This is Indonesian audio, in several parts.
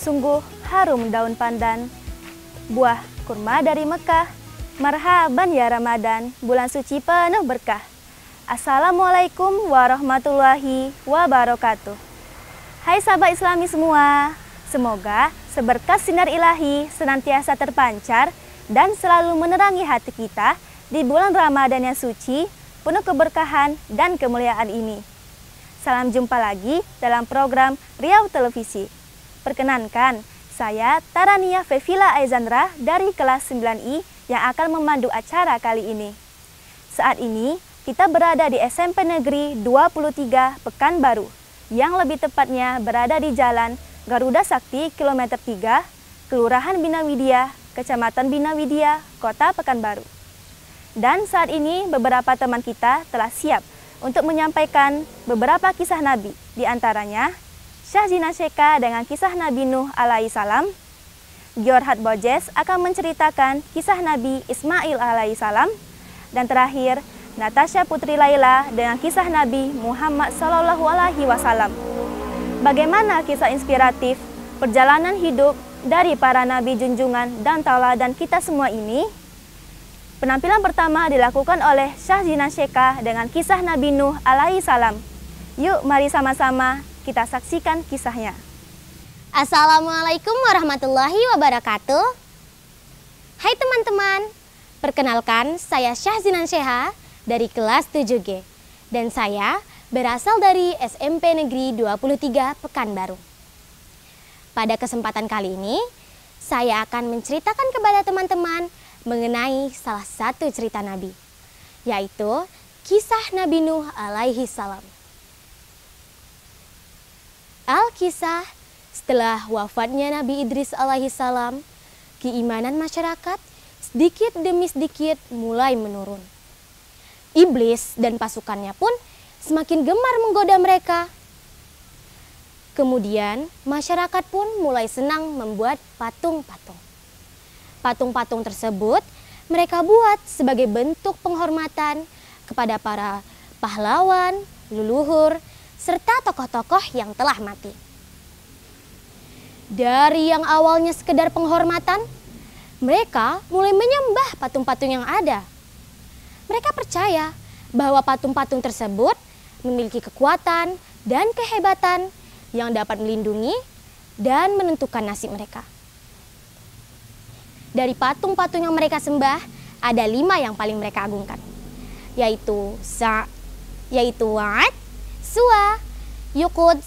Sungguh harum daun pandan, buah kurma dari Mekah. Marhaban ya Ramadan, bulan suci penuh berkah. Assalamualaikum warahmatullahi wabarakatuh. Hai sahabat Islami semua, semoga seberkas sinar ilahi senantiasa terpancar dan selalu menerangi hati kita di bulan Ramadan yang suci, penuh keberkahan dan kemuliaan ini. Salam jumpa lagi dalam program Riau Televisi. Perkenankan, saya Tarania Fevila Aizandra dari kelas 9I yang akan memandu acara kali ini. Saat ini, kita berada di SMP Negeri 23 Pekanbaru, yang lebih tepatnya berada di Jalan Garuda Sakti Kilometer 3, Kelurahan Bina Widya, Kecamatan Bina Widya, Kota Pekanbaru. Dan saat ini beberapa teman kita telah siap untuk menyampaikan beberapa kisah Nabi, di antaranya Syahzina Syeka dengan kisah Nabi Nuh alaihi salam. Giorhat Bojes akan menceritakan kisah Nabi Ismail alaihi salam. Dan terakhir, Natasha Putri Laila dengan kisah Nabi Muhammad sallallahu alaihi wasallam. Bagaimana kisah inspiratif perjalanan hidup dari para nabi junjungan dan tauladan kita semua ini? Penampilan pertama dilakukan oleh Syahzina Syeka dengan kisah Nabi Nuh alaihi salam. Yuk mari sama-sama kita saksikan kisahnya. Assalamualaikum warahmatullahi wabarakatuh. Hai teman-teman, perkenalkan saya Syahzina Syeka dari kelas 7G. Dan saya berasal dari SMP Negeri 23 Pekanbaru. Pada kesempatan kali ini, saya akan menceritakan kepada teman-teman mengenai salah satu cerita Nabi, yaitu kisah Nabi Nuh alaihi salam. Al-Kisah, setelah wafatnya Nabi Idris alaihi salam, keimanan masyarakat sedikit demi sedikit mulai menurun. Iblis dan pasukannya pun semakin gemar menggoda mereka. Kemudian masyarakat pun mulai senang membuat patung-patung. Patung-patung tersebut mereka buat sebagai bentuk penghormatan kepada para pahlawan, leluhur, serta tokoh-tokoh yang telah mati. Dari yang awalnya sekedar penghormatan, mereka mulai menyembah patung-patung yang ada. Mereka percaya bahwa patung-patung tersebut memiliki kekuatan dan kehebatan yang dapat melindungi dan menentukan nasib mereka. Dari patung-patung yang mereka sembah, ada 5 yang paling mereka agungkan, yaitu Wa'ad, Suwa, Yuqud,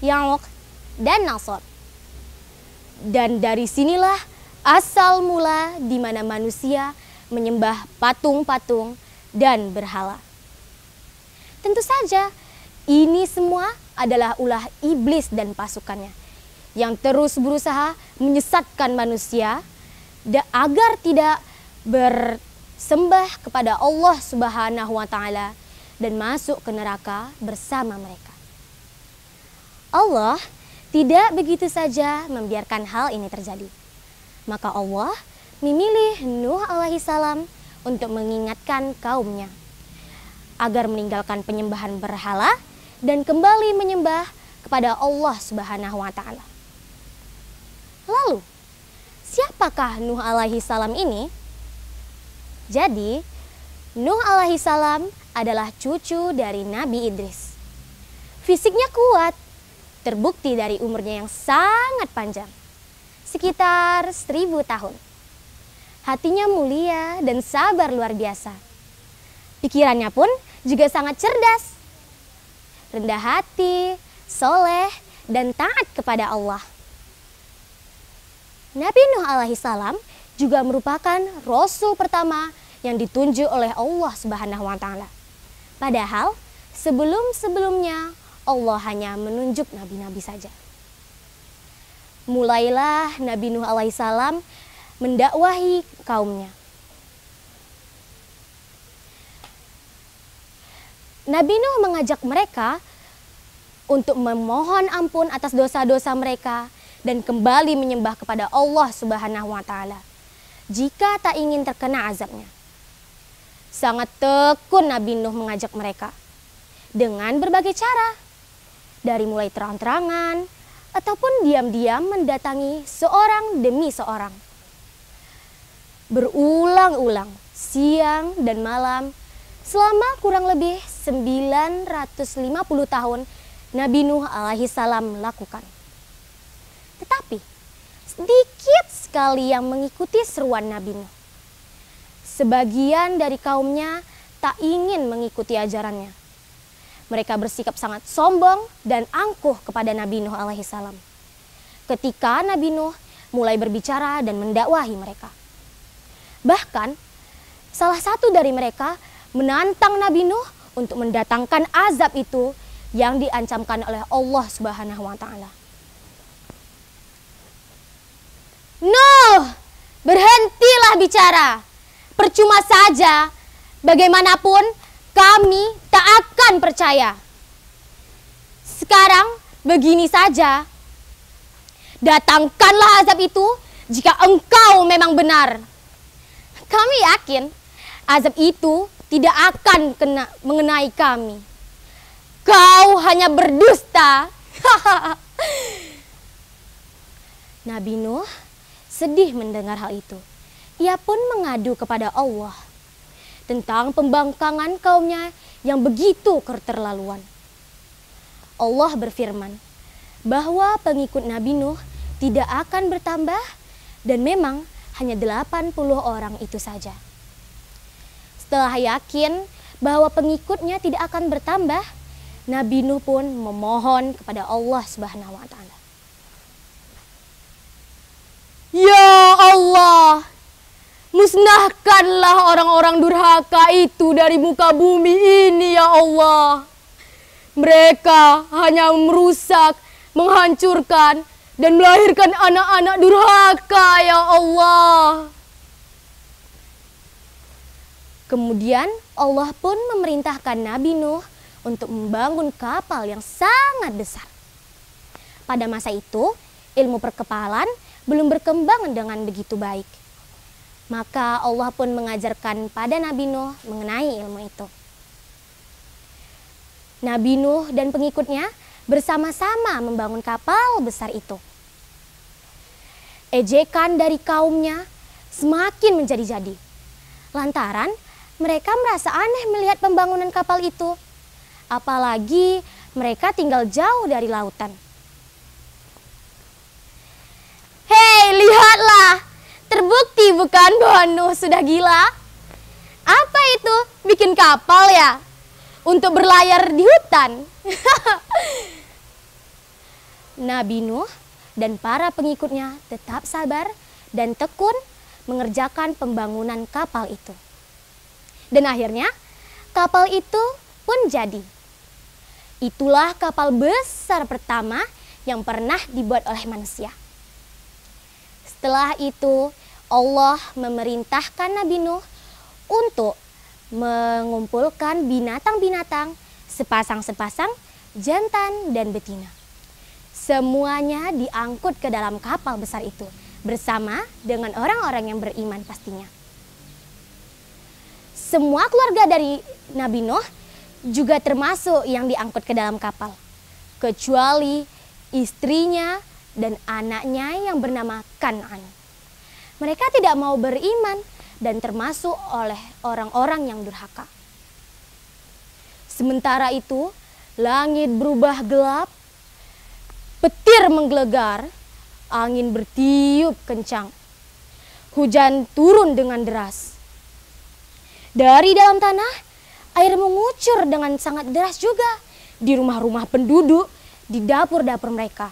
Ya'uq, dan Nasr. Dan dari sinilah asal mula di mana manusia menyembah patung-patung dan berhala. Tentu saja, ini semua adalah ulah iblis dan pasukannya yang terus berusaha menyesatkan manusia agar tidak bersembah kepada Allah Subhanahu wa Ta'ala dan masuk ke neraka bersama mereka. Allah tidak begitu saja membiarkan hal ini terjadi. Maka Allah memilih Nuh alaihi salam untuk mengingatkan kaumnya agar meninggalkan penyembahan berhala dan kembali menyembah kepada Allah Subhanahu wa Ta'ala. Lalu, siapakah Nuh alaihi salam ini? Jadi, Nuh alaihi salam adalah cucu dari Nabi Idris. Fisiknya kuat, terbukti dari umurnya yang sangat panjang, sekitar 1000 tahun. Hatinya mulia dan sabar luar biasa. Pikirannya pun juga sangat cerdas, rendah hati, soleh, dan taat kepada Allah. Nabi Nuh alaihi salam juga merupakan rasul pertama yang ditunjuk oleh Allah Subhanahu wa Ta'ala. Padahal sebelum-sebelumnya Allah hanya menunjuk nabi-nabi saja. Mulailah Nabi Nuh alaihi salam mendakwahi kaumnya. Nabi Nuh mengajak mereka untuk memohon ampun atas dosa-dosa mereka dan kembali menyembah kepada Allah Subhanahu wa Ta'ala jika tak ingin terkena azabnya. Sangat tekun Nabi Nuh mengajak mereka dengan berbagai cara, dari mulai terang-terangan ataupun diam-diam mendatangi seorang demi seorang. Berulang-ulang, siang dan malam, selama kurang lebih 950 tahun Nabi Nuh alaihi salam lakukan. Tetapi sedikit sekali yang mengikuti seruan Nabi Nuh. Sebagian dari kaumnya tak ingin mengikuti ajarannya. Mereka bersikap sangat sombong dan angkuh kepada Nabi Nuh alaihi salam. Ketika Nabi Nuh mulai berbicara dan mendakwahi mereka. Bahkan salah satu dari mereka menantang Nabi Nuh untuk mendatangkan azab itu yang diancamkan oleh Allah Subhanahu wa taala. Nuh, berhentilah bicara. Percuma saja, bagaimanapun kami tak akan percaya. Sekarang begini saja, datangkanlah azab itu jika engkau memang benar. Kami yakin azab itu tidak akan mengenai kami. Kau hanya berdusta. Nabi Nuh sedih mendengar hal itu. Ia pun mengadu kepada Allah tentang pembangkangan kaumnya yang begitu keterlaluan. Allah berfirman bahwa pengikut Nabi Nuh tidak akan bertambah dan memang hanya 80 orang itu saja. Setelah yakin bahwa pengikutnya tidak akan bertambah, Nabi Nuh pun memohon kepada Allah Subhanahu wa taala. Ya Allah, musnahkanlah orang-orang durhaka itu dari muka bumi ini ya Allah. Mereka hanya merusak, menghancurkan, dan melahirkan anak-anak durhaka ya Allah. Kemudian Allah pun memerintahkan Nabi Nuh untuk membangun kapal yang sangat besar. Pada masa itu, ilmu perkepalan belum berkembang dengan begitu baik. Maka Allah pun mengajarkan pada Nabi Nuh mengenai ilmu itu. Nabi Nuh dan pengikutnya bersama-sama membangun kapal besar itu. Ejekan dari kaumnya semakin menjadi-jadi. Lantaran mereka merasa aneh melihat pembangunan kapal itu. Apalagi mereka tinggal jauh dari lautan. Hei, lihatlah! Terbukti bukan bahwa Nuh sudah gila? Apa itu? Bikin kapal ya? Untuk berlayar di hutan? Nabi Nuh dan para pengikutnya tetap sabar dan tekun mengerjakan pembangunan kapal itu. Dan akhirnya kapal itu pun jadi. Itulah kapal besar pertama yang pernah dibuat oleh manusia. Setelah itu Allah memerintahkan Nabi Nuh untuk mengumpulkan binatang-binatang sepasang-sepasang, jantan dan betina. Semuanya diangkut ke dalam kapal besar itu bersama dengan orang-orang yang beriman pastinya. Semua keluarga dari Nabi Nuh juga termasuk yang diangkut ke dalam kapal, kecuali istrinya dan anaknya yang bernama Kan'an. Mereka tidak mau beriman dan termasuk oleh orang-orang yang durhaka. Sementara itu, langit berubah gelap, petir menggelegar, angin bertiup kencang. Hujan turun dengan deras. Dari dalam tanah, air mengucur dengan sangat deras juga di rumah-rumah penduduk, di dapur-dapur mereka.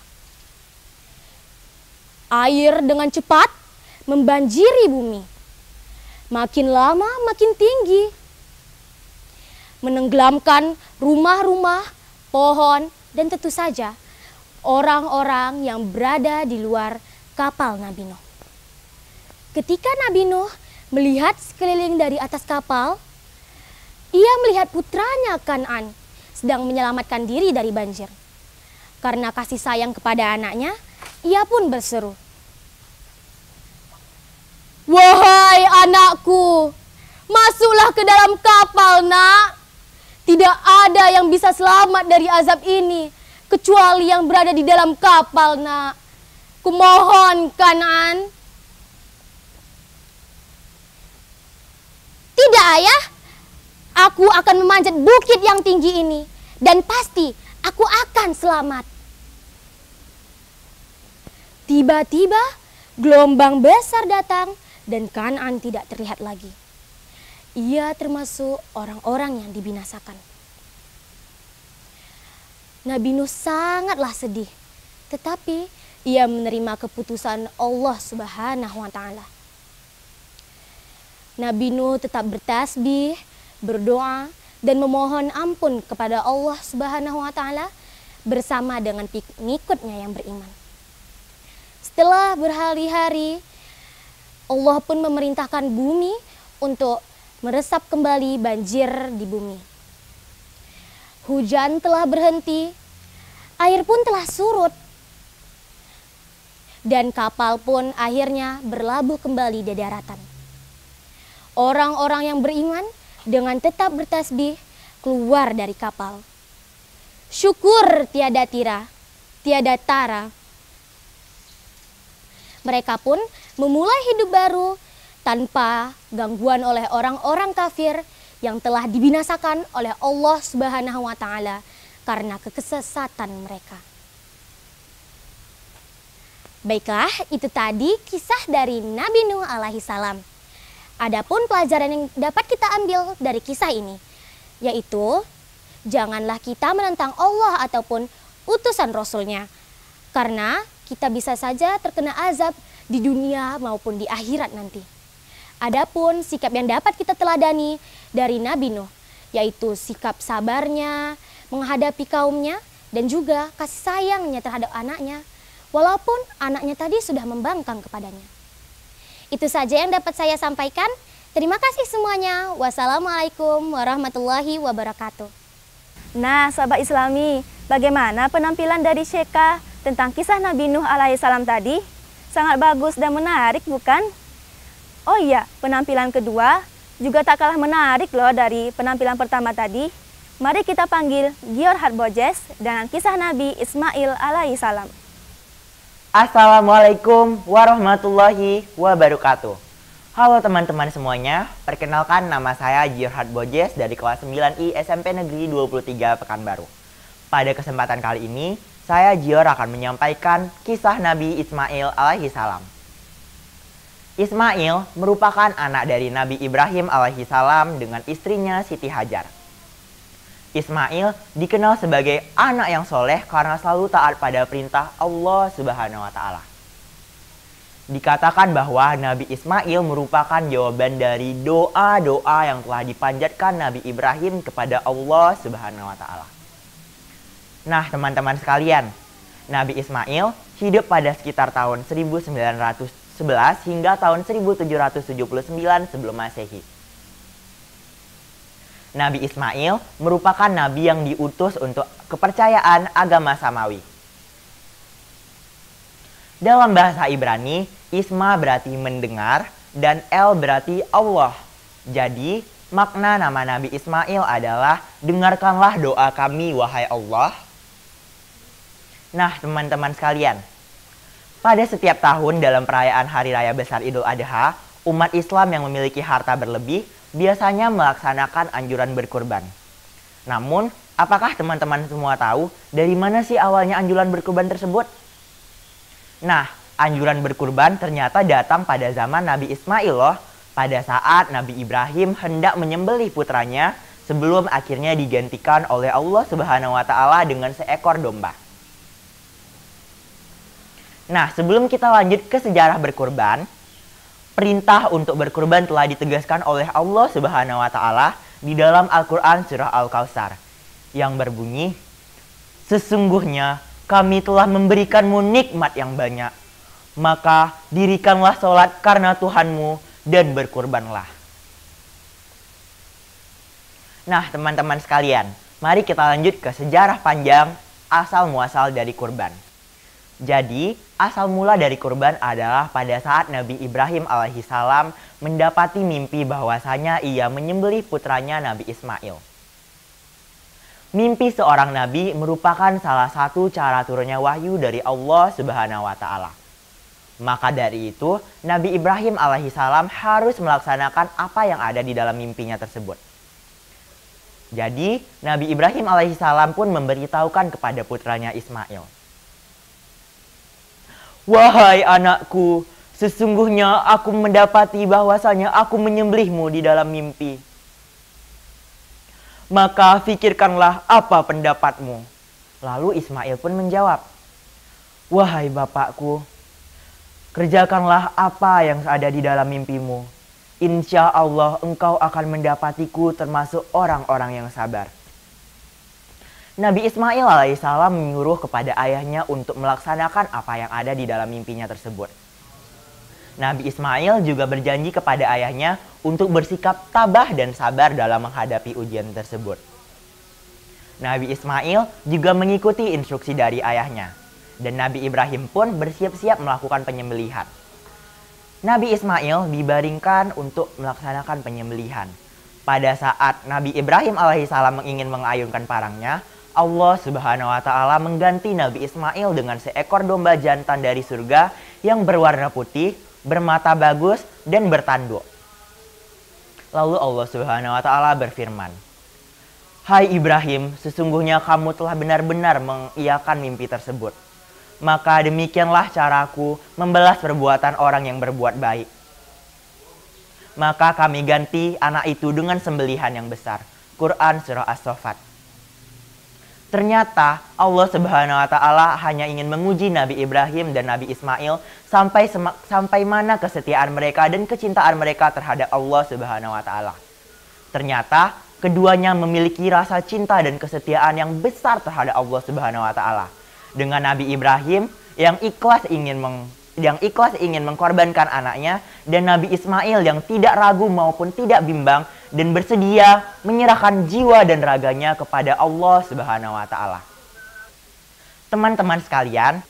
Air dengan cepat membanjiri bumi. Makin lama makin tinggi. Menenggelamkan rumah-rumah, pohon, dan tentu saja orang-orang yang berada di luar kapal Nabi Nuh. Ketika Nabi Nuh melihat sekeliling dari atas kapal, ia melihat putranya Kan'an sedang menyelamatkan diri dari banjir. Karena kasih sayang kepada anaknya, ia pun berseru, "Wahai anakku, masuklah ke dalam kapal, nak. Tidak ada yang bisa selamat dari azab ini, kecuali yang berada di dalam kapal, nak. Kumohon, Kan'an. Tidak, ayah. Aku akan memanjat bukit yang tinggi ini. Dan pasti aku akan selamat. Tiba-tiba gelombang besar datang dan Kan'an tidak terlihat lagi. Ia termasuk orang-orang yang dibinasakan. Nabi Nuh sangatlah sedih. Tetapi ia menerima keputusan Allah Subhanahu wa Ta'ala. Nabi Nuh tetap bertasbih, berdoa, dan memohon ampun kepada Allah Subhanahu wa Ta'ala bersama dengan pengikutnya yang beriman. Setelah berhari-hari, Allah pun memerintahkan bumi untuk meresap kembali banjir di bumi. Hujan telah berhenti, air pun telah surut, dan kapal pun akhirnya berlabuh kembali di daratan. Orang-orang yang beriman dengan tetap bertasbih keluar dari kapal. Syukur tiada tara. Mereka pun memulai hidup baru tanpa gangguan oleh orang-orang kafir yang telah dibinasakan oleh Allah Subhanahu wa Ta'ala karena kesesatan mereka. Baiklah, itu tadi kisah dari Nabi Nuh alaihi salam. Adapun pelajaran yang dapat kita ambil dari kisah ini, yaitu janganlah kita menentang Allah ataupun utusan Rasul-Nya, karena kita bisa saja terkena azab di dunia maupun di akhirat nanti. Adapun sikap yang dapat kita teladani dari Nabi Nuh, yaitu sikap sabarnya menghadapi kaumnya dan juga kasih sayangnya terhadap anaknya, walaupun anaknya tadi sudah membangkang kepadanya. Itu saja yang dapat saya sampaikan. Terima kasih semuanya. Wassalamualaikum warahmatullahi wabarakatuh. Nah, sahabat Islami, bagaimana penampilan dari Syekha tentang kisah Nabi Nuh alaihissalam tadi? Sangat bagus dan menarik, bukan? Oh iya, penampilan kedua juga tak kalah menarik loh dari penampilan pertama tadi. Mari kita panggil Gior Hardbojes dengan kisah Nabi Ismail alaihissalam. Assalamualaikum warahmatullahi wabarakatuh. Halo teman-teman semuanya, perkenalkan nama saya Gior Hardbojes dari kelas 9I SMP Negeri 23 Pekanbaru. Pada kesempatan kali ini, saya Gior akan menyampaikan kisah Nabi Ismail alaihissalam. Ismail merupakan anak dari Nabi Ibrahim alaihissalam dengan istrinya Siti Hajar. Ismail dikenal sebagai anak yang soleh karena selalu taat pada perintah Allah Subhanahu wa Ta'ala. Dikatakan bahwa Nabi Ismail merupakan jawaban dari doa-doa yang telah dipanjatkan Nabi Ibrahim kepada Allah Subhanahu wa Ta'ala. Nah, teman-teman sekalian, Nabi Ismail hidup pada sekitar tahun 1911 hingga tahun 1779 sebelum Masehi. Nabi Ismail merupakan nabi yang diutus untuk kepercayaan agama Samawi. Dalam bahasa Ibrani, Isma berarti mendengar dan El berarti Allah. Jadi, makna nama Nabi Ismail adalah dengarkanlah doa kami wahai Allah. Nah, teman-teman sekalian, pada setiap tahun dalam perayaan Hari Raya Besar Idul Adha, umat Islam yang memiliki harta berlebih biasanya melaksanakan anjuran berkurban. Namun, apakah teman-teman semua tahu dari mana sih awalnya anjuran berkurban tersebut? Nah, anjuran berkurban ternyata datang pada zaman Nabi Ismail loh, pada saat Nabi Ibrahim hendak menyembelih putranya sebelum akhirnya digantikan oleh Allah Subhanahu wa Ta'ala dengan seekor domba. Nah, sebelum kita lanjut ke sejarah berkurban, perintah untuk berkurban telah ditegaskan oleh Allah Subhanahu wa Ta'ala di dalam Al-Quran Surah Al-Kautsar yang berbunyi, sesungguhnya kami telah memberikanmu nikmat yang banyak, maka dirikanlah sholat karena Tuhanmu dan berkurbanlah. Nah, teman-teman sekalian, mari kita lanjut ke sejarah panjang asal muasal dari kurban. Jadi, asal mula dari kurban adalah pada saat Nabi Ibrahim alaihissalam mendapati mimpi bahwasanya ia menyembelih putranya Nabi Ismail. Mimpi seorang nabi merupakan salah satu cara turunnya wahyu dari Allah Subhanahu wa taala. Maka dari itu, Nabi Ibrahim alaihissalam harus melaksanakan apa yang ada di dalam mimpinya tersebut. Jadi, Nabi Ibrahim alaihissalam pun memberitahukan kepada putranya Ismail. Wahai anakku, sesungguhnya aku mendapati bahwasanya aku menyembelihmu di dalam mimpi. Maka fikirkanlah apa pendapatmu. Lalu Ismail pun menjawab, wahai bapakku, kerjakanlah apa yang ada di dalam mimpimu. Insya Allah engkau akan mendapatiku termasuk orang-orang yang sabar. Nabi Ismail alaihissalam menyuruh kepada ayahnya untuk melaksanakan apa yang ada di dalam mimpinya tersebut. Nabi Ismail juga berjanji kepada ayahnya untuk bersikap tabah dan sabar dalam menghadapi ujian tersebut. Nabi Ismail juga mengikuti instruksi dari ayahnya. Dan Nabi Ibrahim pun bersiap-siap melakukan penyembelihan. Nabi Ismail dibaringkan untuk melaksanakan penyembelihan. Pada saat Nabi Ibrahim alaihissalam ingin mengayunkan parangnya, Allah Subhanahu wa taala mengganti Nabi Ismail dengan seekor domba jantan dari surga yang berwarna putih, bermata bagus, dan bertanduk. Lalu Allah Subhanahu wa taala berfirman, hai Ibrahim, sesungguhnya kamu telah benar-benar mengiyakan mimpi tersebut. Maka demikianlah caraku membalas perbuatan orang yang berbuat baik. Maka kami ganti anak itu dengan sembelihan yang besar. Quran Surah As-Saffat. Ternyata Allah Subhanahu wa taala hanya ingin menguji Nabi Ibrahim dan Nabi Ismail sampai mana kesetiaan mereka dan kecintaan mereka terhadap Allah Subhanahu wa taala. Ternyata keduanya memiliki rasa cinta dan kesetiaan yang besar terhadap Allah Subhanahu wa taala. Dengan Nabi Ibrahim yang ikhlas ingin mengkorbankan anaknya, dan Nabi Ismail yang tidak ragu maupun tidak bimbang dan bersedia menyerahkan jiwa dan raganya kepada Allah Subhanahu wa taala. Teman-teman sekalian,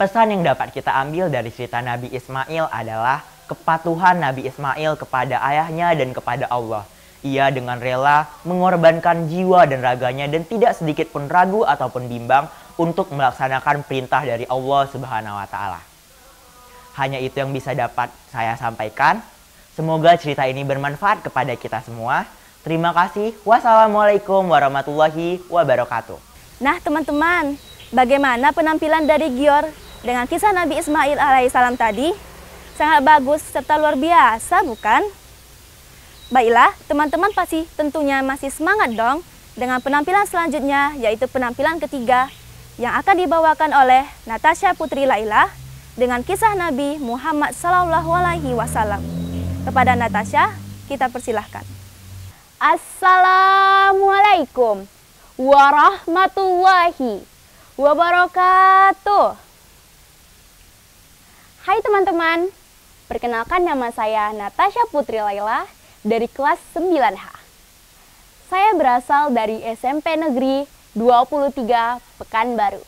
pesan yang dapat kita ambil dari cerita Nabi Ismail adalah kepatuhan Nabi Ismail kepada ayahnya dan kepada Allah. Ia dengan rela mengorbankan jiwa dan raganya dan tidak sedikit pun ragu ataupun bimbang untuk melaksanakan perintah dari Allah Subhanahu wa taala. Hanya itu yang bisa dapat saya sampaikan. Semoga cerita ini bermanfaat kepada kita semua. Terima kasih. Wassalamualaikum warahmatullahi wabarakatuh. Nah teman-teman, bagaimana penampilan dari Gior dengan kisah Nabi Ismail alaihissalam tadi? Sangat bagus serta luar biasa, bukan? Baiklah, teman-teman pasti tentunya masih semangat dong dengan penampilan selanjutnya, yaitu penampilan ketiga yang akan dibawakan oleh Natasha Putri Laila dengan kisah Nabi Muhammad SAW. Kepada Natasha, kita persilahkan. Assalamualaikum warahmatullahi wabarakatuh. Hai teman-teman, perkenalkan nama saya Natasha Putri Laila dari kelas 9H. Saya berasal dari SMP Negeri 23 Pekanbaru.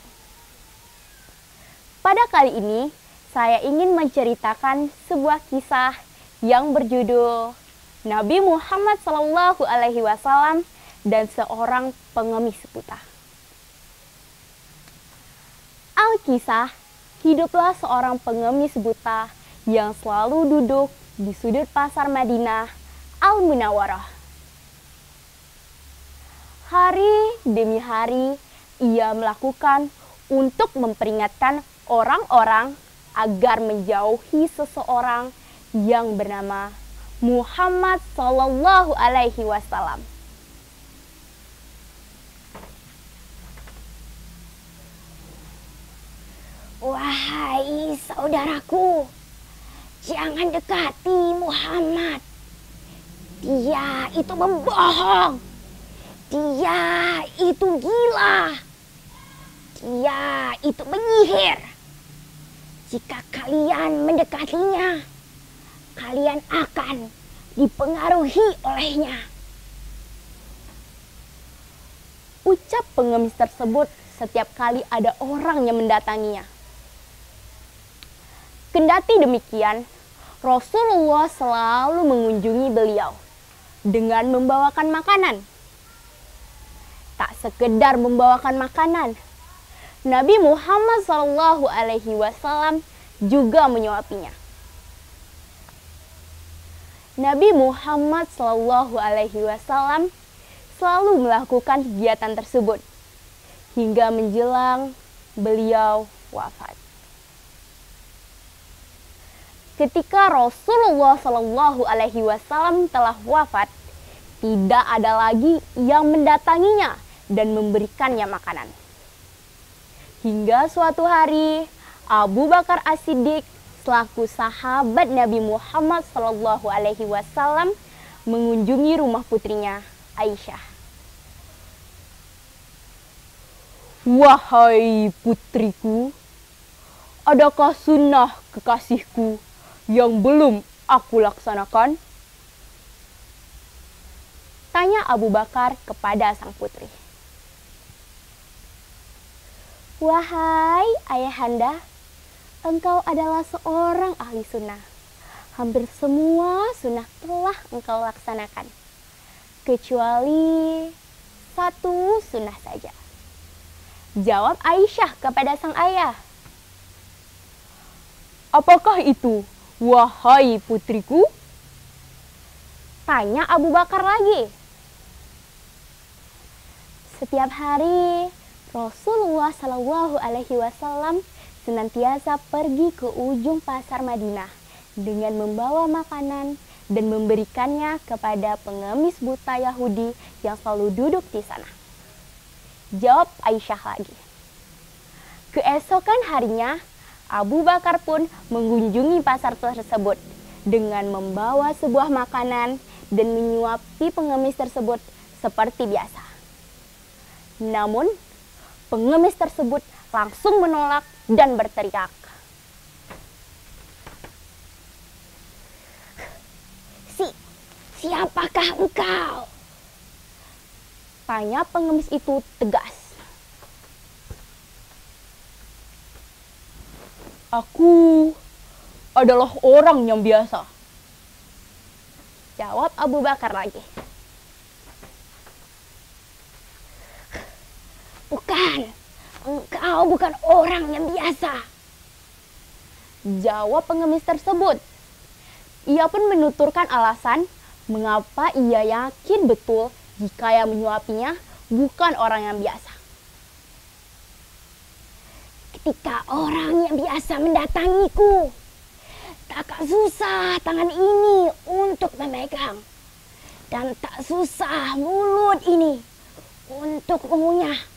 Pada kali ini, saya ingin menceritakan sebuah kisah yang berjudul Nabi Muhammad SAW dan seorang pengemis buta. Alkisah, hiduplah seorang pengemis buta yang selalu duduk di sudut pasar Madinah Al-Munawwarah. Hari demi hari ia melakukan untuk memperingatkan orang-orang agar menjauhi seseorang yang bernama Muhammad SAW. Wahai saudaraku, jangan dekati Muhammad. Dia itu membohong. Dia itu gila. Dia itu penyihir. Jika kalian mendekatinya, kalian akan dipengaruhi olehnya. Ucap pengemis tersebut setiap kali ada orang yang mendatanginya. Kendati demikian, Rasulullah selalu mengunjungi beliau dengan membawakan makanan. Tak sekedar membawakan makanan, Nabi Muhammad SAW juga menyuapinya. Nabi Muhammad SAW selalu melakukan kegiatan tersebut hingga menjelang beliau wafat. Ketika Rasulullah SAW telah wafat, tidak ada lagi yang mendatanginya dan memberikannya makanan. Hingga suatu hari, Abu Bakar As-Siddiq selaku sahabat Nabi Muhammad SAW mengunjungi rumah putrinya Aisyah. "Wahai putriku, adakah sunnah kekasihku yang belum aku laksanakan?" tanya Abu Bakar kepada sang putri. "Wahai ayahanda, engkau adalah seorang ahli sunnah. Hampir semua sunnah telah engkau laksanakan, kecuali satu sunnah saja," jawab Aisyah kepada sang ayah. "Apakah itu, wahai putriku?" tanya Abu Bakar lagi. Setiap hari Rasulullah SAW senantiasa pergi ke ujung pasar Madinah dengan membawa makanan dan memberikannya kepada pengemis buta Yahudi yang selalu duduk di sana, jawab Aisyah lagi. Keesokan harinya, Abu Bakar pun mengunjungi pasar tersebut dengan membawa sebuah makanan dan menyuapi pengemis tersebut seperti biasa. Namun, pengemis tersebut langsung menolak dan berteriak, "Siapakah engkau?" tanya pengemis itu tegas. "Aku adalah orang yang biasa," jawab Abu Bakar lagi. "Bukan, engkau bukan orang yang biasa," jawab pengemis tersebut. Ia pun menuturkan alasan mengapa ia yakin betul jika yang menyuapinya bukan orang yang biasa. "Ketika orang yang biasa mendatangiku, tak susah tangan ini untuk memegang, dan tak susah mulut ini untuk mengunyah.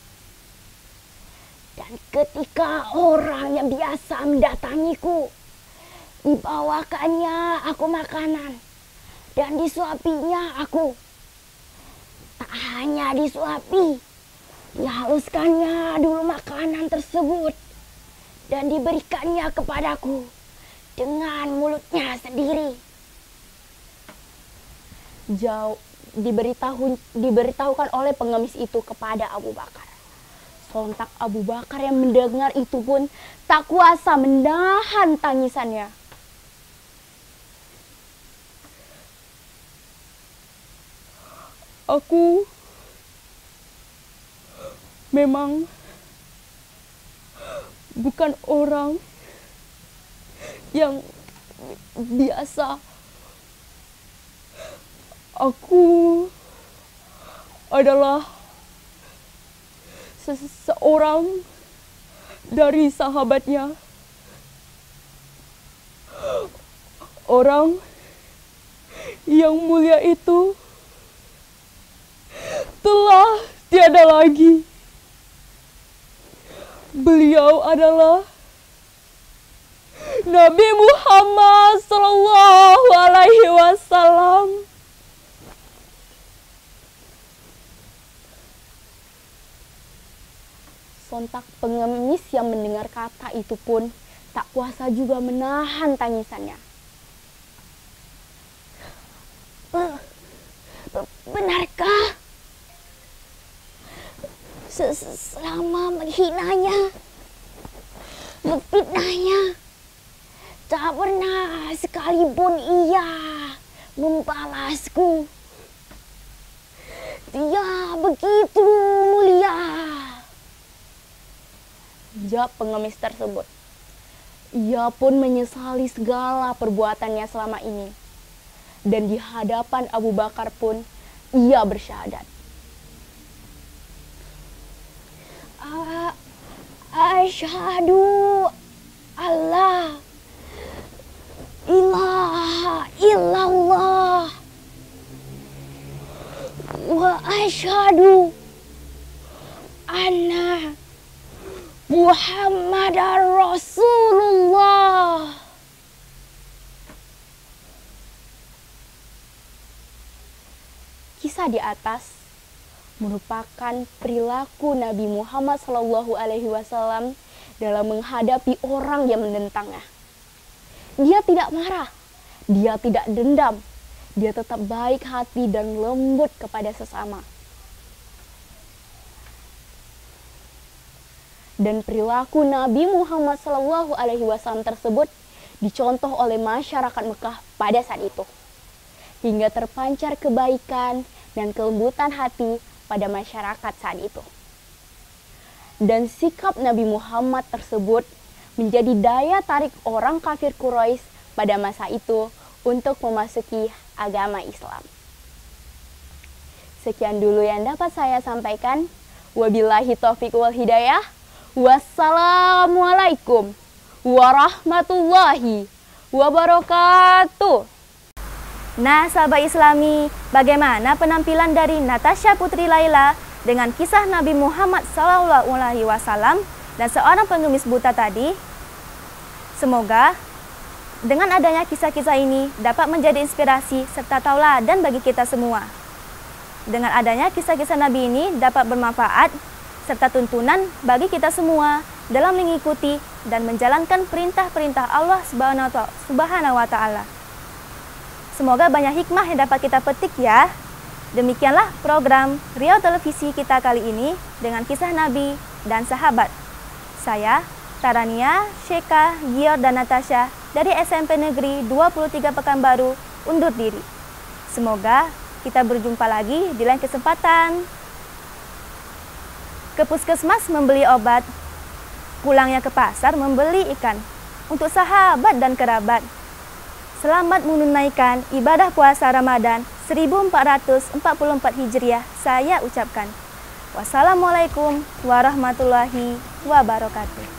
Dan ketika orang yang biasa mendatangiku, dibawakannya aku makanan dan disuapinya aku. Tak hanya disuapi, dihaluskannya dulu makanan tersebut dan diberikannya kepadaku dengan mulutnya sendiri." Diberitahukan oleh pengemis itu kepada Abu Bakar. Sontak Abu Bakar yang mendengar itu pun tak kuasa menahan tangisannya. "Aku memang bukan orang yang biasa. Aku adalah seseorang dari sahabatnya. Orang yang mulia itu telah tiada lagi. Beliau adalah Nabi Muhammad SAW." Sontak pengemis yang mendengar kata itu pun tak kuasa juga menahan tangisannya. "Benarkah selama menghinanya, memfitnahnya, tak pernah sekalipun ia membalasku? Dia begitu mulia. Jawab pengemis tersebut. Ia pun menyesali segala perbuatannya selama ini. Dan di hadapan Abu Bakar pun ia bersyahadat. Asyhadu alla ilaha illallah wa asyhadu anna Muhammadar Rasulullah. Kisah di atas merupakan perilaku Nabi Muhammad SAW dalam menghadapi orang yang menentangnya. Dia tidak marah, dia tidak dendam, dia tetap baik hati dan lembut kepada sesama. Dan perilaku Nabi Muhammad SAW tersebut dicontoh oleh masyarakat Mekah pada saat itu, hingga terpancar kebaikan dan kelembutan hati pada masyarakat saat itu. Dan sikap Nabi Muhammad tersebut menjadi daya tarik orang kafir Quraisy pada masa itu untuk memasuki agama Islam. Sekian dulu yang dapat saya sampaikan. Wabillahi taufiq wal hidayah. Wassalamualaikum warahmatullahi wabarakatuh. Nah, sahabat Islami, bagaimana penampilan dari Natasha Putri Laila dengan kisah Nabi Muhammad SAW dan seorang pengemis buta tadi? Semoga dengan adanya kisah-kisah ini dapat menjadi inspirasi serta tauladan bagi kita semua. Dengan adanya kisah-kisah Nabi ini dapat bermanfaat serta tuntunan bagi kita semua dalam mengikuti dan menjalankan perintah-perintah Allah Subhanahu wa Ta'ala. Semoga banyak hikmah yang dapat kita petik ya. Demikianlah program Riau Televisi kita kali ini dengan kisah Nabi dan sahabat. Saya, Tarania, Syeka, Gior, dan Natasha dari SMP Negeri 23 Pekanbaru undur diri. Semoga kita berjumpa lagi di lain kesempatan. Ke puskesmas membeli obat, pulangnya ke pasar membeli ikan untuk sahabat dan kerabat. Selamat menunaikan ibadah puasa Ramadan 1444 Hijriah saya ucapkan. Wassalamualaikum warahmatullahi wabarakatuh.